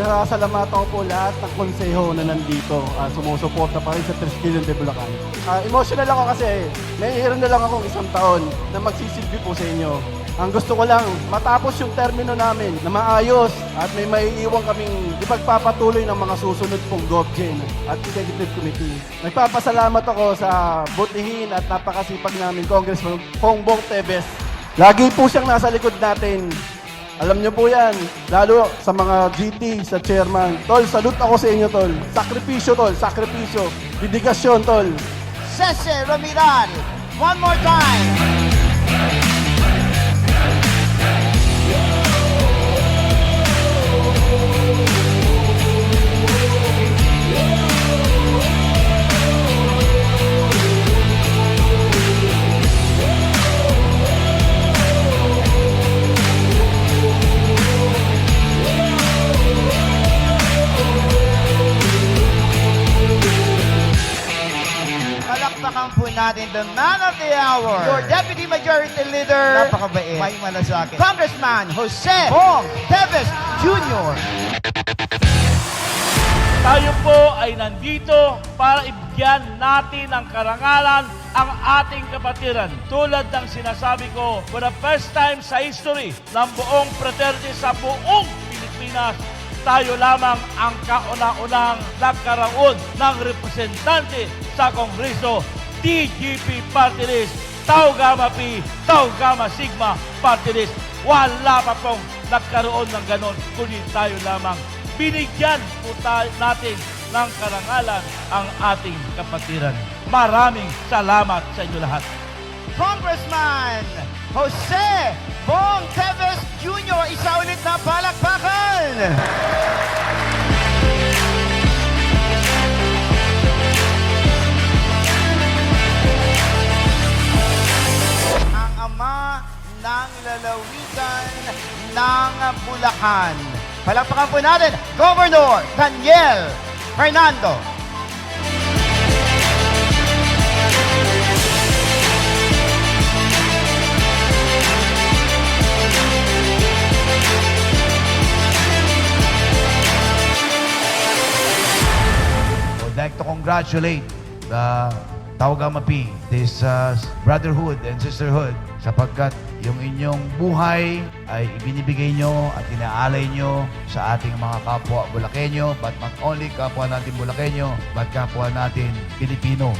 Pinasasalamatan ko po lahat ng konseho na nandito. Sumusuporta pa rin sa Triskelion de Bulacan. Emotional ako kasi mayroon na lang akong isang taon na magsisilbi po sa inyo. Ang gusto ko lang, matapos yung termino namin na maayos at may maiiwan kaming ipagpapatuloy ng mga susunod pong GovGen at Executive Committee. Nagpapasalamat ako sa butihin at napakasipag namin Congressman Bongbong Teves. Lagi po siyang nasa likod natin. Alam niyo po yan, lalo sa mga GT, sa chairman. Tol, salute ako sa inyo, Tol. Sakripisyo, Tol, sakripisyo. Dedikasyon, Tol. Cece Romiral, one more time. Palakpakan po natin the man of the hour, your Deputy Majority Leader, Napakabait. may malasakit, Congressman Jose Bong Teves Jr. Tayo po ay nandito para ibigyan natin ng karangalan ang ating kapatiran. Tulad ng sinasabi ko, for the first time sa history ng buong fraternity sa buong Pilipinas, tayo lamang ang kauna-unang nagkaroon ng representante sa Kongreso, TGP Party List, Tau Gamma Pi, Tau Gamma Sigma Party List. Wala pa pong nagkaroon ng ganon, kundi tayo lamang. Binigyan po natin ng karangalan ang ating kapatiran. Maraming salamat sa inyo lahat. Congressman Jose Bong Teves Jr. Isa ulit na palakpakan! Ang ama ng lalawigan ng Bulacan. Palakpakan po natin, Governor Daniel Fernando. Would like to congratulate the Tau Gamma Pi, this brotherhood and sisterhood, sapagkat yung inyong buhay ay ibinibigay nyo at inaalay nyo sa ating mga kapwa Bulakenyo, but not only kapwa natin Bulakenyo, but kapwa natin Pilipino.